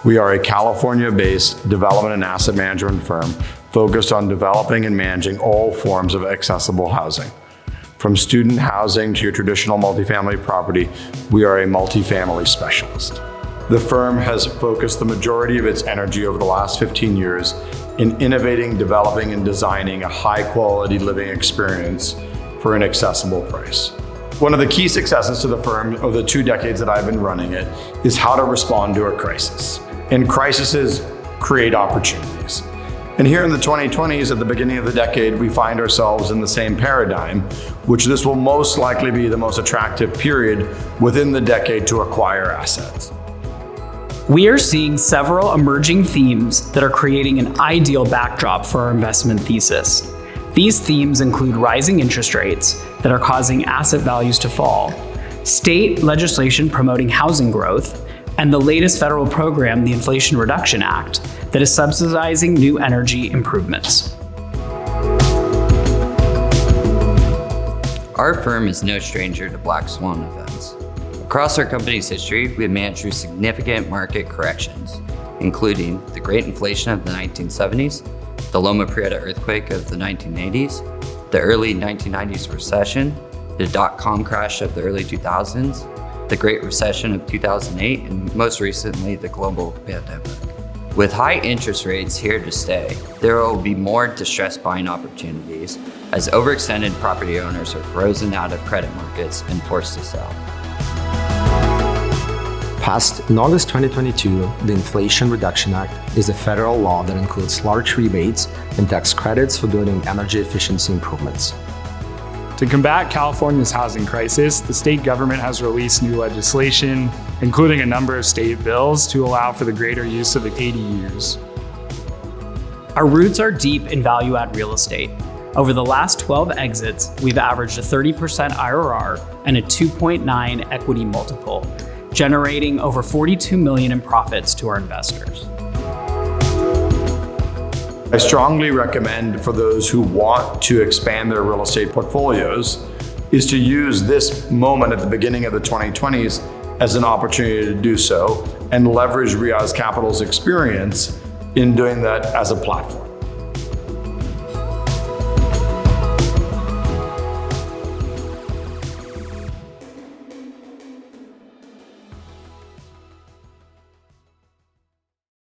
We are a California-based development and asset management firm focused on developing and managing all forms of accessible housing. From student housing to your traditional multifamily property, we are a multifamily specialist. The firm has focused the majority of its energy over the last 15 years in innovating, developing, and designing a high-quality living experience for an accessible price. One of the key successes to the firm over the 2 decades that I've been running it is how to respond to a crisis. And crises create opportunities. And here in the 2020s, at the beginning of the decade, we find ourselves in the same paradigm, which this will most likely be the most attractive period within the decade to acquire assets. We are seeing several emerging themes that are creating an ideal backdrop for our investment thesis. These themes include rising interest rates that are causing asset values to fall, state legislation promoting housing growth, and the latest federal program, the Inflation Reduction Act, that is subsidizing new energy improvements. Our firm is no stranger to black swan events. Across our company's history, we have managed through significant market corrections, including the Great Inflation of the 1970s, the Loma Prieta earthquake of the 1980s, the early 1990s recession, the dot-com crash of the early 2000s, the Great Recession of 2008, and most recently, the global pandemic. With high interest rates here to stay, there will be more distressed buying opportunities as overextended property owners are frozen out of credit markets and forced to sell. Passed in August 2022, the Inflation Reduction Act is a federal law that includes large rebates and tax credits for doing energy efficiency improvements. To combat California's housing crisis, the state government has released new legislation, including a number of state bills to allow for the greater use of ADUs. Our roots are deep in value-add real estate. Over the last 12 exits, we've averaged a 30% IRR and a 2.9 equity multiple, generating over $42 million in profits to our investors. I strongly recommend for those who want to expand their real estate portfolios is to use this moment at the beginning of the 2020s as an opportunity to do so and leverage Riaz Capital's experience in doing that as a platform.